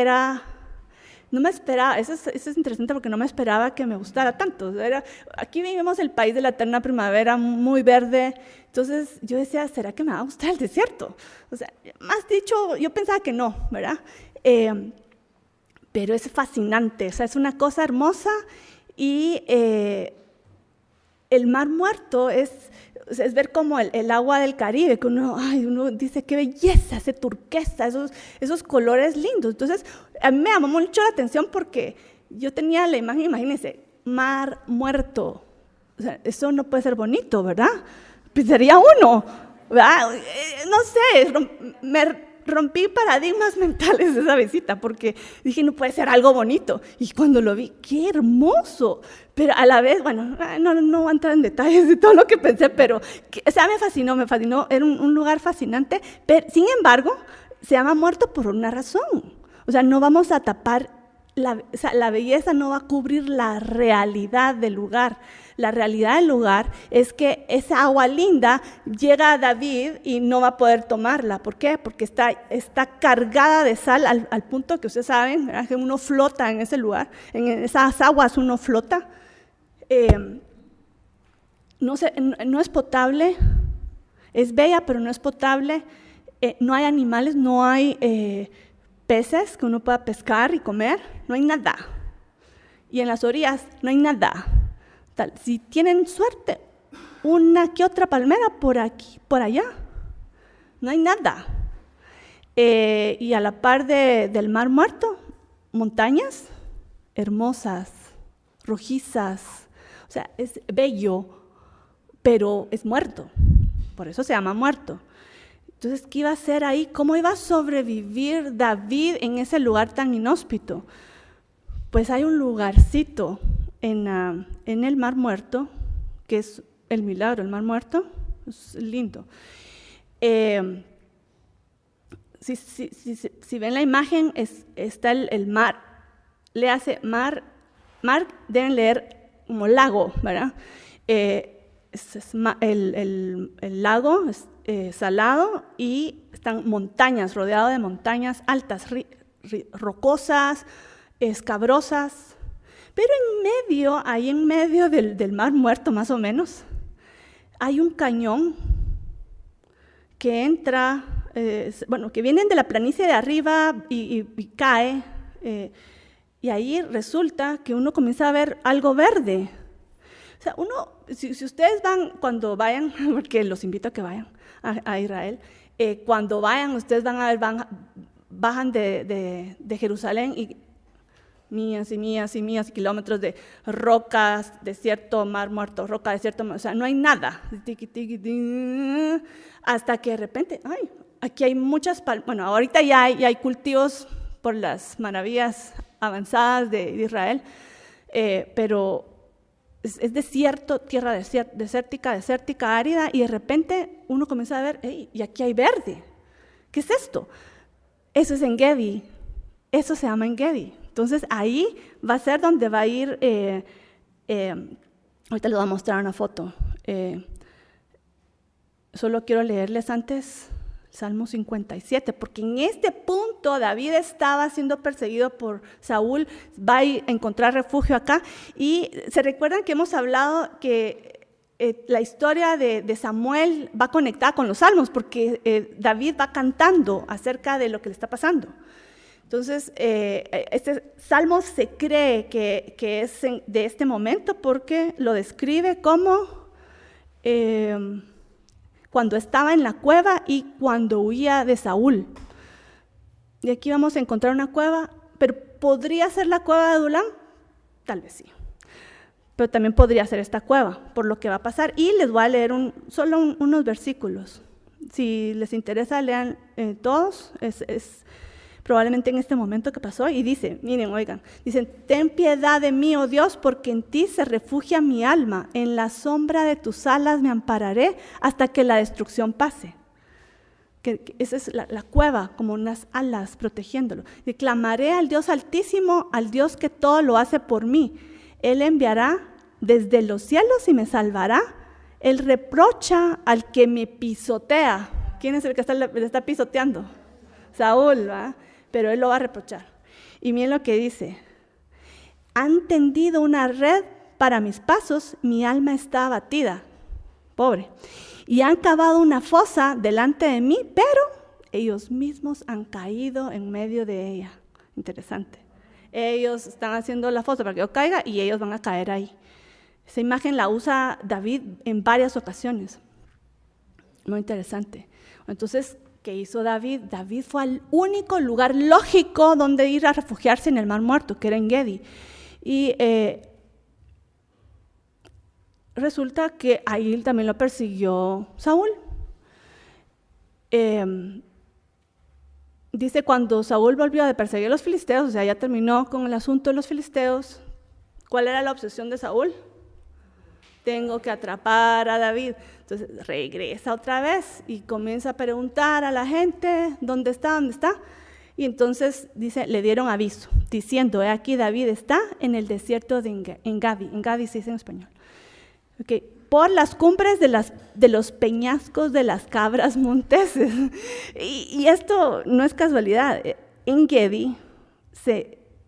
No me esperaba, eso es interesante porque no me esperaba que me gustara tanto. Aquí vivimos el país de la eterna primavera, muy verde. Entonces yo decía, ¿será que me va a gustar el desierto? O sea, más dicho, yo pensaba que no, ¿verdad? Pero es fascinante, o sea, es una cosa hermosa y el Mar Muerto es ver como el agua del Caribe, que uno dice, qué belleza, ese turquesa, esos colores lindos. Entonces, a mí me llamó mucho la atención porque yo tenía la imagen, imagínense, Mar Muerto. O sea, eso no puede ser bonito, ¿verdad? Pensaría uno, ¿verdad? No sé, me rompí paradigmas mentales de esa visita porque dije, no puede ser algo bonito. Y cuando lo vi, ¡qué hermoso! Pero a la vez, bueno, no voy a entrar en detalles de todo lo que pensé, pero, o sea, me fascinó, era un lugar fascinante, pero sin embargo, se llama Muerto por una razón. O sea, no vamos a tapar, o sea, la belleza no va a cubrir la realidad del lugar. La realidad del lugar es que esa agua linda llega a David y no va a poder tomarla. ¿Por qué? Porque está cargada de sal al punto que ustedes saben, ¿verdad? Que uno flota en ese lugar, en esas aguas uno flota. No es potable, es bella, pero no es potable. No hay animales, no hay peces que uno pueda pescar y comer, no hay nada. Y en las orillas no hay nada. Si tienen suerte, una que otra palmera por aquí, por allá, no hay nada. Y a la par del Mar Muerto, montañas hermosas, rojizas, o sea, es bello, pero es muerto, por eso se llama Muerto. Entonces, ¿qué iba a hacer ahí? ¿Cómo iba a sobrevivir David en ese lugar tan inhóspito? Pues hay un lugarcito en el Mar Muerto, que es el milagro, el Mar Muerto, es lindo. Si ven la imagen, está el mar, le hace mar, deben leer como lago, ¿verdad? El lago es salado y están montañas, rodeado de montañas altas, rocosas, escabrosas. Pero ahí en medio del Mar Muerto más o menos, hay un cañón que entra, que viene de la planicie de arriba y cae, y ahí resulta que uno comienza a ver algo verde. O sea, si ustedes cuando vayan, porque los invito a que vayan a Israel, cuando vayan, ustedes van a ver, bajan de Jerusalén y millas y millas y millas, kilómetros de rocas, desierto, Mar Muerto, roca, desierto, o sea, no hay nada. Hasta que de repente, aquí hay muchas palmas. Bueno, ahorita ya hay cultivos por las maravillas avanzadas de Israel, pero es desierto, tierra desértica, árida, y de repente uno comienza a ver, y aquí hay verde. ¿Qué es esto? Eso es En Gedi, eso se llama En Gedi. Entonces ahí va a ser donde va a ir, ahorita les voy a mostrar una foto, solo quiero leerles antes Salmo 57, porque en este punto David estaba siendo perseguido por Saúl, va a encontrar refugio acá, y se recuerdan que hemos hablado que la historia de Samuel va conectada con los salmos, porque David va cantando acerca de lo que le está pasando. Entonces, este salmo se cree que es de este momento porque lo describe como cuando estaba en la cueva y cuando huía de Saúl. Y aquí vamos a encontrar una cueva, pero ¿podría ser la cueva de Adulam? Tal vez sí. Pero también podría ser esta cueva, por lo que va a pasar. Y les voy a leer solo unos versículos. Si les interesa, lean todos. Es probablemente en este momento que pasó, y dice, miren, oigan, dicen, ten piedad de mí, oh Dios, porque en ti se refugia mi alma, en la sombra de tus alas me ampararé hasta que la destrucción pase. Que esa es la cueva, como unas alas protegiéndolo. Y clamaré al Dios Altísimo, al Dios que todo lo hace por mí. Él enviará desde los cielos y me salvará. Él reprocha al que me pisotea. ¿Quién es el que le está pisoteando? Saúl, ¿va? Pero él lo va a reprochar. Y miren lo que dice: han tendido una red para mis pasos, mi alma está abatida. Pobre. Y han cavado una fosa delante de mí, pero ellos mismos han caído en medio de ella. Interesante. Ellos están haciendo la fosa para que yo caiga y ellos van a caer ahí. Esa imagen la usa David en varias ocasiones. Muy interesante. Entonces, ¿qué hizo David? David fue al único lugar lógico donde ir a refugiarse en el Mar Muerto, que era En Gedi. Y resulta que ahí también lo persiguió Saúl. Dice, cuando Saúl volvió de perseguir a los filisteos, o sea, ya terminó con el asunto de los filisteos, ¿cuál era la obsesión de Saúl? Tengo que atrapar a David. Entonces regresa otra vez y comienza a preguntar a la gente, ¿dónde está? ¿Dónde está? Y entonces dice, le dieron aviso, diciendo, he aquí David está en el desierto de Engadi. Engadi se dice en español. Okay. Por las cumbres de los peñascos de las cabras monteses. Y esto no es casualidad. En-gedi,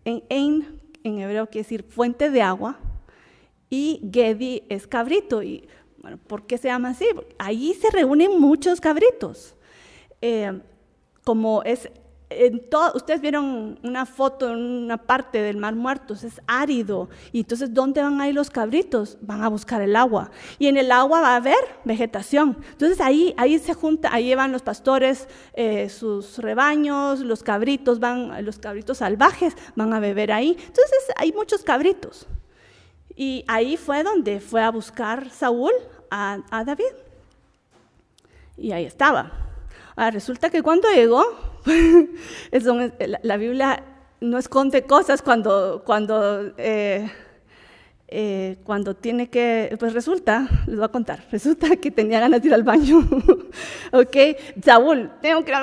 en hebreo quiere decir fuente de agua, y Gedi es cabrito. Y bueno, ¿por qué se llama así? Ahí se reúnen muchos cabritos. Como es ustedes vieron una foto en una parte del Mar Muerto, es árido, y entonces ¿dónde van a ir los cabritos? Van a buscar el agua, y en el agua va a haber vegetación. Entonces ahí se junta, ahí van los pastores, sus rebaños, los cabritos salvajes van a beber ahí. Entonces hay muchos cabritos, y ahí fue donde fue a buscar Saúl a David, y ahí estaba. Ahora, resulta que cuando llegó, la Biblia no esconde cosas cuando tiene que, pues resulta, les voy a contar, resulta que tenía ganas de ir al baño. Ok, Saúl, tengo que ir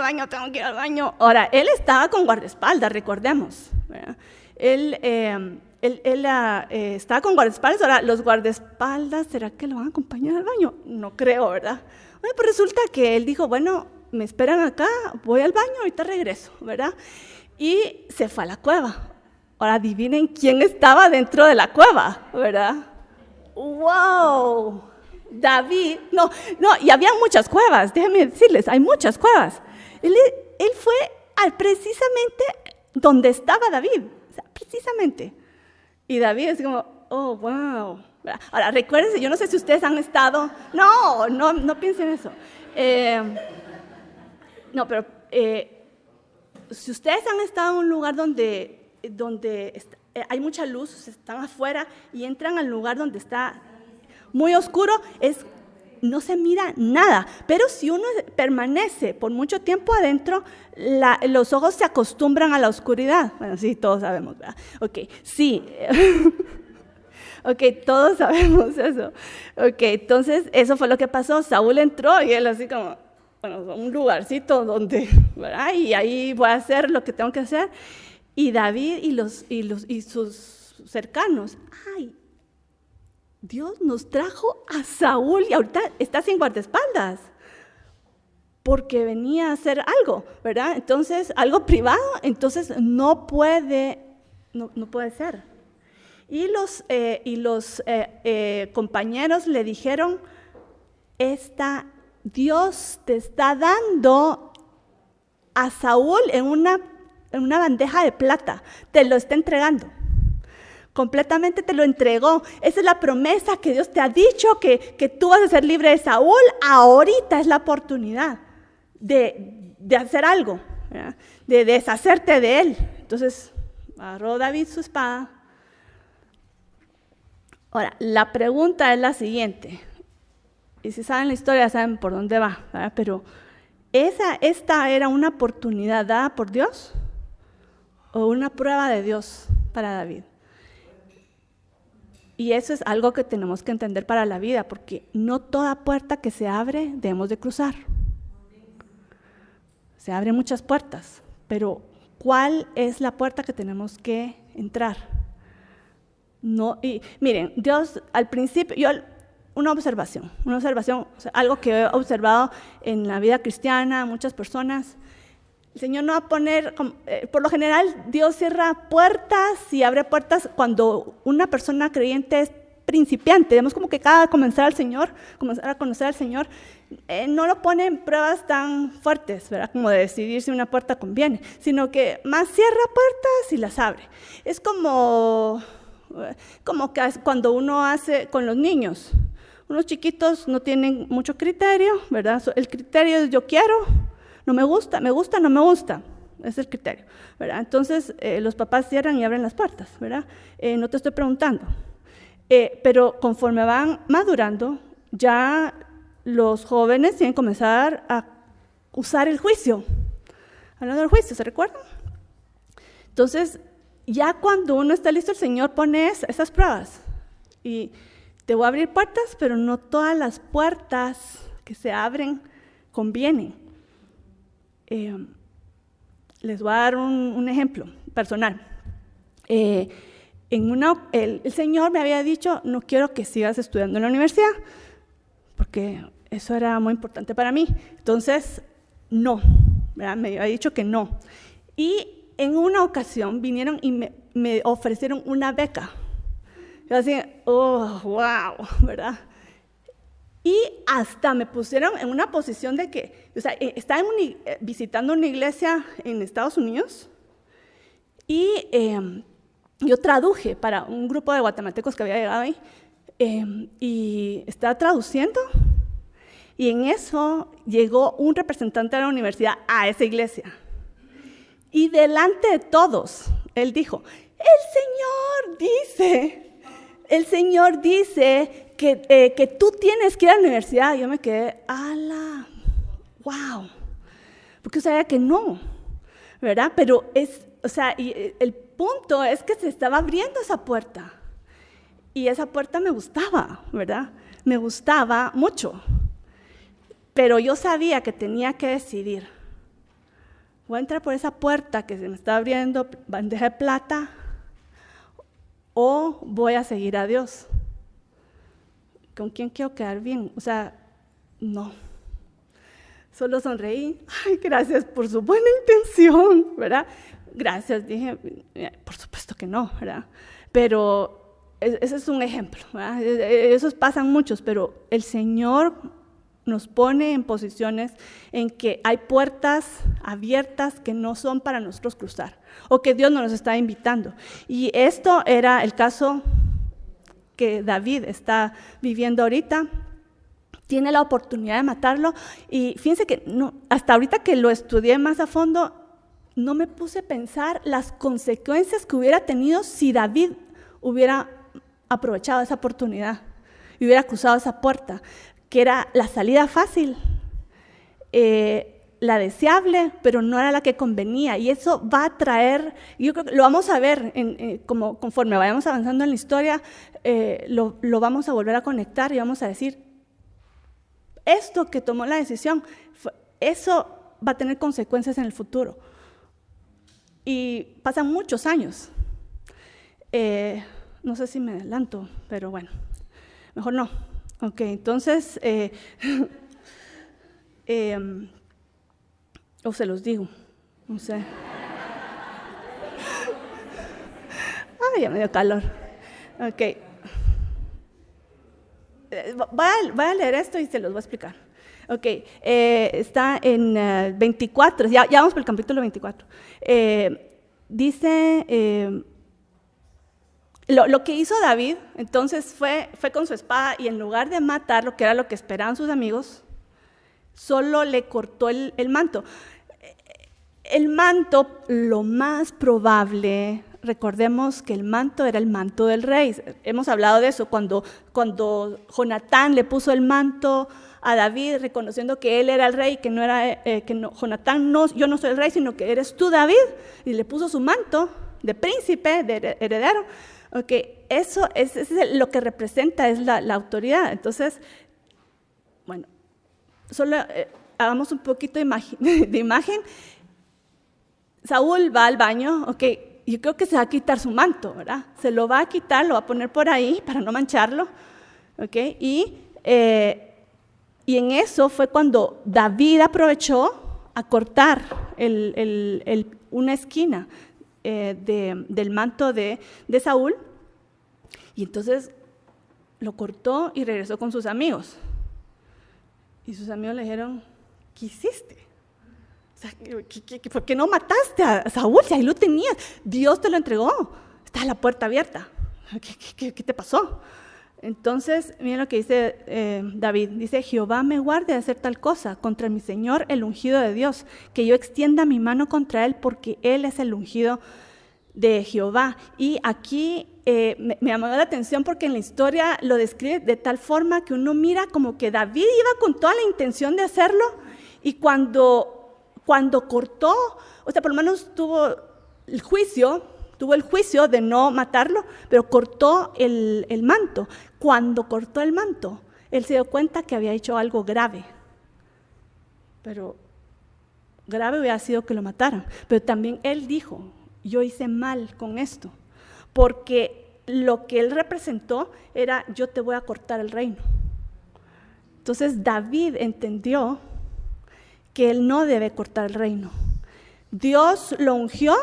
al baño. Ahora, él estaba con guardaespaldas, recordemos, ¿verdad? Él estaba con guardaespaldas. Ahora, los guardaespaldas, ¿será que lo van a acompañar al baño? No creo, ¿verdad? Bueno, pues resulta que él dijo, bueno, me esperan acá, voy al baño, ahorita regreso, ¿verdad? Y se fue a la cueva. Ahora adivinen quién estaba dentro de la cueva, ¿verdad? ¡Wow! David, no, y había muchas cuevas, déjenme decirles, hay muchas cuevas. Él fue precisamente donde estaba David, o sea, precisamente. Y David es como, oh, wow. Ahora, recuérdense, yo no sé si ustedes han estado, no piensen eso. No, pero si ustedes han estado en un lugar donde hay mucha luz, están afuera y entran al lugar donde está muy oscuro, no se mira nada. Pero si uno permanece por mucho tiempo adentro, los ojos se acostumbran a la oscuridad. Bueno, sí, todos sabemos, ¿verdad? Ok, sí. Ok, todos sabemos eso. Ok, entonces eso fue lo que pasó. Saúl entró y él así como, bueno, un lugarcito donde, ¿verdad? Y ahí voy a hacer lo que tengo que hacer. Y David y sus cercanos, ay, Dios nos trajo a Saúl y ahorita está sin guardaespaldas, porque venía a hacer algo, ¿verdad? Entonces, algo privado, entonces no puede ser. Y los compañeros le dijeron, Dios te está dando a Saúl en una bandeja de plata, te lo está entregando. Completamente te lo entregó. Esa es la promesa que Dios te ha dicho, que tú vas a ser libre de Saúl. Ahorita es la oportunidad de hacer algo, ¿verdad? De deshacerte de él. Entonces, agarró David su espada. Ahora, la pregunta es la siguiente. Y si saben la historia, saben por dónde va, ¿verdad? Pero, ¿esta era una oportunidad dada por Dios o una prueba de Dios para David? Y eso es algo que tenemos que entender para la vida, porque no toda puerta que se abre debemos de cruzar. Se abren muchas puertas, pero ¿cuál es la puerta que tenemos que entrar? No, y miren, Dios al principio, una observación, o sea, algo que he observado en la vida cristiana, muchas personas, El Señor no va a poner, por lo general Dios cierra puertas y abre puertas cuando una persona creyente es principiante. Vemos como que cada comenzar a conocer al Señor, no lo pone en pruebas tan fuertes, ¿verdad? Como de decidir si una puerta conviene, sino que más cierra puertas y las abre. Es como que cuando uno hace con los niños. Unos chiquitos no tienen mucho criterio, ¿verdad? El criterio es yo quiero, no me gusta, no me gusta. Es el criterio, ¿verdad? Entonces, los papás cierran y abren las puertas, ¿verdad? No te estoy preguntando. Pero conforme van madurando, ya los jóvenes tienen que comenzar a usar el juicio. Hablando del juicio, ¿se recuerdan? Entonces, ya cuando uno está listo, el Señor pone esas pruebas. Y te voy a abrir puertas, pero no todas las puertas que se abren convienen. Les voy a dar un ejemplo personal. El Señor me había dicho, no quiero que sigas estudiando en la universidad, porque eso era muy importante para mí. Entonces, no, ¿verdad? Me había dicho que no. Y en una ocasión vinieron y me ofrecieron una beca. Yo así, oh, wow, ¿verdad? Y hasta me pusieron en una posición de que, o sea, estaba visitando una iglesia en Estados Unidos y yo traduje para un grupo de guatemaltecos que había llegado ahí y estaba traduciendo y en eso llegó un representante de la universidad a esa iglesia y delante de todos, él dijo, el Señor dice que tú tienes que ir a la universidad. Y yo me quedé, ¡ala! ¡Wow! Porque yo sabía que no, ¿verdad? Pero el punto es que se estaba abriendo esa puerta. Y esa puerta me gustaba, ¿verdad? Me gustaba mucho. Pero yo sabía que tenía que decidir. Voy a entrar por esa puerta que se me está abriendo, bandeja de plata, o voy a seguir a Dios. ¿Con quién quiero quedar bien? O sea, no. Solo sonreí. Ay, gracias por su buena intención, ¿verdad? Gracias, dije, por supuesto que no, ¿verdad? Pero ese es un ejemplo, ¿verdad? Esos pasan muchos, pero el Señor nos pone en posiciones en que hay puertas abiertas que no son para nosotros cruzar, o que Dios nos está invitando. Y esto era el caso que David está viviendo ahorita. Tiene la oportunidad de matarlo, y fíjense que hasta ahorita que lo estudié más a fondo, no me puse a pensar las consecuencias que hubiera tenido si David hubiera aprovechado esa oportunidad y hubiera cruzado esa puerta, que era la salida fácil, la deseable, pero no era la que convenía. Y eso va a traer, yo creo que lo vamos a ver conforme vayamos avanzando en la historia, lo vamos a volver a conectar y vamos a decir, esto que tomó la decisión, eso va a tener consecuencias en el futuro. Y pasan muchos años. No sé si me adelanto, pero bueno, mejor no. Ok, entonces, o se los digo, no sé. Ay, ya me dio calor. Ok. Voy a leer esto y se los voy a explicar. Ok, está en 24, ya vamos por el capítulo 24. Dice, lo que hizo David, entonces fue con su espada y en lugar de matarlo, que era lo que esperaban sus amigos, solo le cortó el manto. El manto, lo más probable, recordemos que el manto era el manto del rey. Hemos hablado de eso cuando Jonatán le puso el manto a David, reconociendo que él era el rey, que no era Jonatán, yo no soy el rey, sino que eres tú, David, y le puso su manto de príncipe, de heredero. Okay, eso es lo que representa, es la autoridad. Entonces, bueno, solo hagamos un poquito de imagen. Saúl va al baño, yo creo que se va a quitar su manto, ¿verdad? Se lo va a quitar, lo va a poner por ahí para no mancharlo, y en eso fue cuando David aprovechó a cortar una esquina del manto de Saúl, y entonces lo cortó y regresó con sus amigos. Y sus amigos le dijeron, ¿qué hiciste? O sea, ¿por qué no mataste a Saúl? Si ahí lo tenías, Dios te lo entregó, está la puerta abierta. ¿Qué te pasó? Entonces, miren lo que dice David. Dice, Jehová me guarde de hacer tal cosa contra mi Señor, el ungido de Dios, que yo extienda mi mano contra él, porque él es el ungido de Jehová. Y aquí me llamó la atención porque en la historia lo describe de tal forma que uno mira como que David iba con toda la intención de hacerlo, y cuando cortó, o sea, por lo menos tuvo el juicio de no matarlo, pero cortó el manto. Cuando cortó el manto, él se dio cuenta que había hecho algo grave. Pero grave hubiera sido que lo mataran. Pero también él dijo, yo hice mal con esto, porque lo que él representó era, yo te voy a cortar el reino. Entonces David entendió que él no debe cortar el reino. Dios lo ungió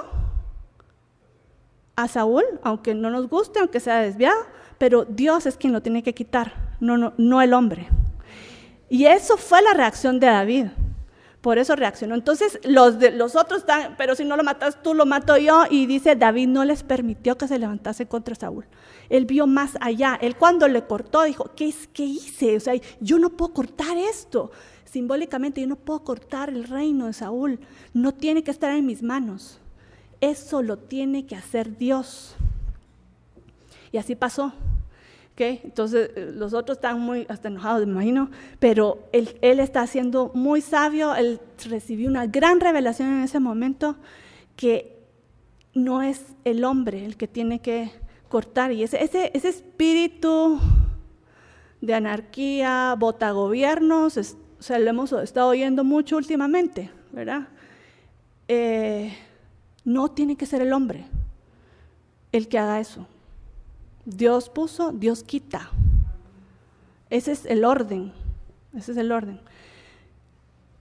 a Saúl, aunque no nos guste, aunque sea desviado, pero Dios es quien lo tiene que quitar, no el hombre. Y eso fue la reacción de David, por eso reaccionó. Entonces los otros están, pero si no lo matas tú, lo mato yo, y dice, David no les permitió que se levantase contra Saúl. Él vio más allá, él cuando le cortó dijo, ¿qué hice? O sea, yo no puedo cortar esto. Simbólicamente, yo no puedo cortar el reino de Saúl, no tiene que estar en mis manos. Eso lo tiene que hacer Dios. Y así pasó. ¿Okay? Entonces los otros están muy hasta enojados, me imagino, pero él está siendo muy sabio. Él recibió una gran revelación en ese momento, que no es el hombre el que tiene que cortar. Y ese espíritu de anarquía, botagobiernos, o sea, lo hemos estado oyendo mucho últimamente, ¿verdad? No tiene que ser el hombre el que haga eso. Dios puso, Dios quita. Ese es el orden.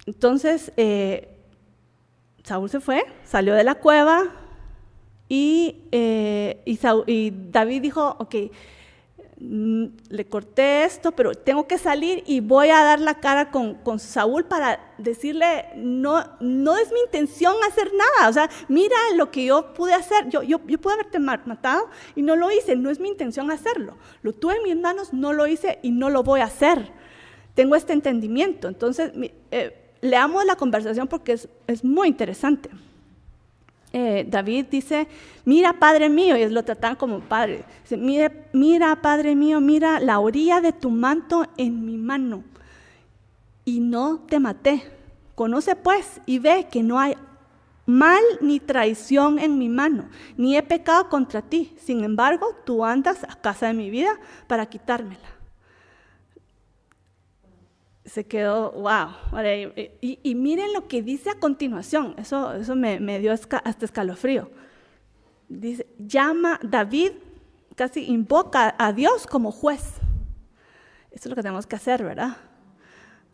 Entonces, Saúl se fue, salió de la cueva, y David dijo, ok, le corté esto, pero tengo que salir y voy a dar la cara con Saúl para decirle, no es mi intención hacer nada, o sea, mira lo que yo pude hacer, yo pude haberte matado y no lo hice, no es mi intención hacerlo, lo tuve en mis manos, no lo hice y no lo voy a hacer, tengo este entendimiento. Entonces, leamos la conversación porque es muy interesante. David dice, mira, Padre mío, y lo tratan como padre. Dice, mira, Padre mío, mira la orilla de tu manto en mi mano, y no te maté. Conoce pues y ve que no hay mal ni traición en mi mano, ni he pecado contra ti. Sin embargo, tú andas a casa de mi vida para quitármela. Se quedó, wow. Y miren lo que dice a continuación, eso me dio hasta escalofrío. Dice, David casi invoca a Dios como juez. Eso es lo que tenemos que hacer, ¿verdad?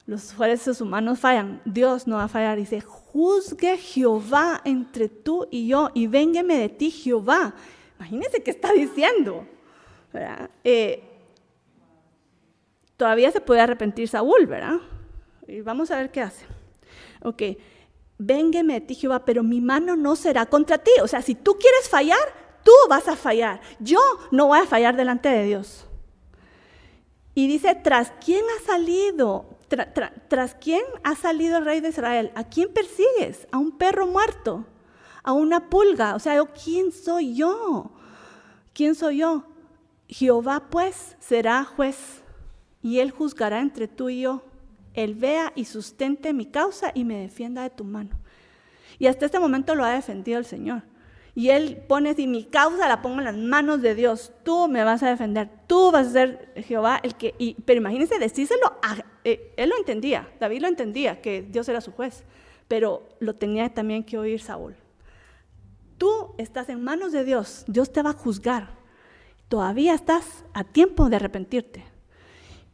Los jueces humanos fallan, Dios no va a fallar. Dice, juzgue Jehová entre tú y yo, y véngueme de ti Jehová. Imagínense qué está diciendo, ¿verdad? Todavía se puede arrepentir Saúl, ¿verdad? Y vamos a ver qué hace. Ok, véngueme de ti Jehová, pero mi mano no será contra ti. O sea, si tú quieres fallar, tú vas a fallar. Yo no voy a fallar delante de Dios. Y dice, ¿tras quién ha salido? ¿Tras quién ha salido el rey de Israel? ¿A quién persigues? ¿A un perro muerto? ¿A una pulga? O sea, ¿quién soy yo? ¿Quién soy yo? Jehová pues será juez, y él juzgará entre tú y yo. Él vea y sustente mi causa y me defienda de tu mano. Y hasta este momento lo ha defendido el Señor. Y él pone, si mi causa la pongo en las manos de Dios, tú me vas a defender, tú vas a ser Jehová el que... pero imagínense decírselo, él lo entendía, David lo entendía, que Dios era su juez, pero lo tenía también que oír Saúl. Tú estás en manos de Dios, Dios te va a juzgar, todavía estás a tiempo de arrepentirte.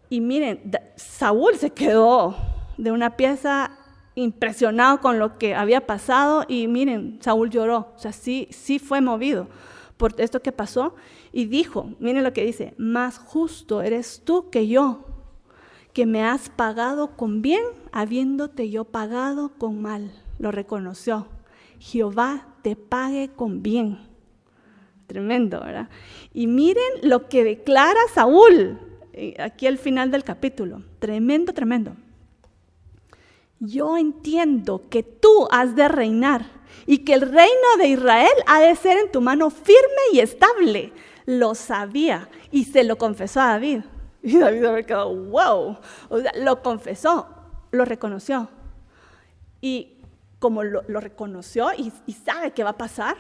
Y miren, Saúl se quedó de una pieza impresionado con lo que había pasado y miren, Saúl lloró, o sea, sí fue movido por esto que pasó y dijo, miren lo que dice, más justo eres tú que yo, que me has pagado con bien, habiéndote yo pagado con mal. Lo reconoció. Jehová te pague con bien. Tremendo, ¿verdad? Y miren lo que declara Saúl, aquí al final del capítulo. Tremendo, tremendo. Yo entiendo que tú has de reinar y que el reino de Israel ha de ser en tu mano firme y estable. Lo sabía y se lo confesó a David. Y David había quedado, wow, o sea, lo confesó, lo reconoció. Y como lo reconoció y sabe que va a pasar,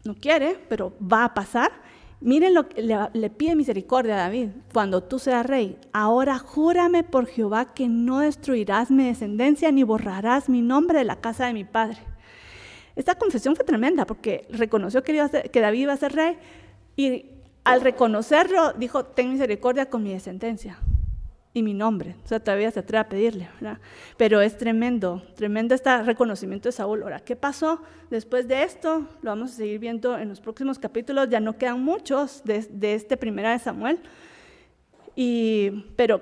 no quiere, pero va a pasar, miren lo que le pide misericordia a David. Cuando tú seas rey, ahora júrame por Jehová que no destruirás mi descendencia ni borrarás mi nombre de la casa de mi padre. Esta confesión fue tremenda porque reconoció que David iba a ser rey y al reconocerlo, dijo, ten misericordia con mi descendencia y mi nombre. O sea, todavía se atreve a pedirle, ¿verdad? Pero es tremendo este reconocimiento de Saúl. Ahora, ¿qué pasó después de esto? Lo vamos a seguir viendo en los próximos capítulos. Ya no quedan muchos de este primera de Samuel. Pero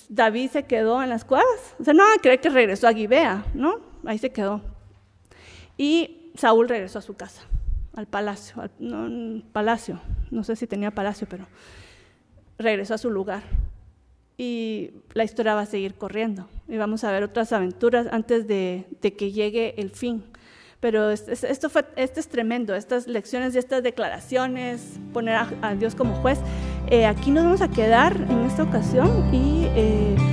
David se quedó en las cuevas. O sea, no van a creer que regresó a Gibea, ¿no? Ahí se quedó. Y Saúl regresó a su casa. Al palacio, no sé si tenía palacio, pero regresó a su lugar. Y la historia va a seguir corriendo. Y vamos a ver otras aventuras antes de que llegue el fin. Pero esto es tremendo, estas lecciones y estas declaraciones, poner a Dios como juez. Aquí nos vamos a quedar en esta ocasión y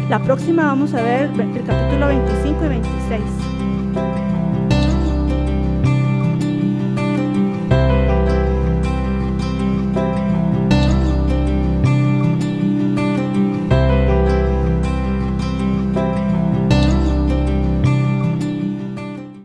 la próxima vamos a ver el capítulo 25 y 26.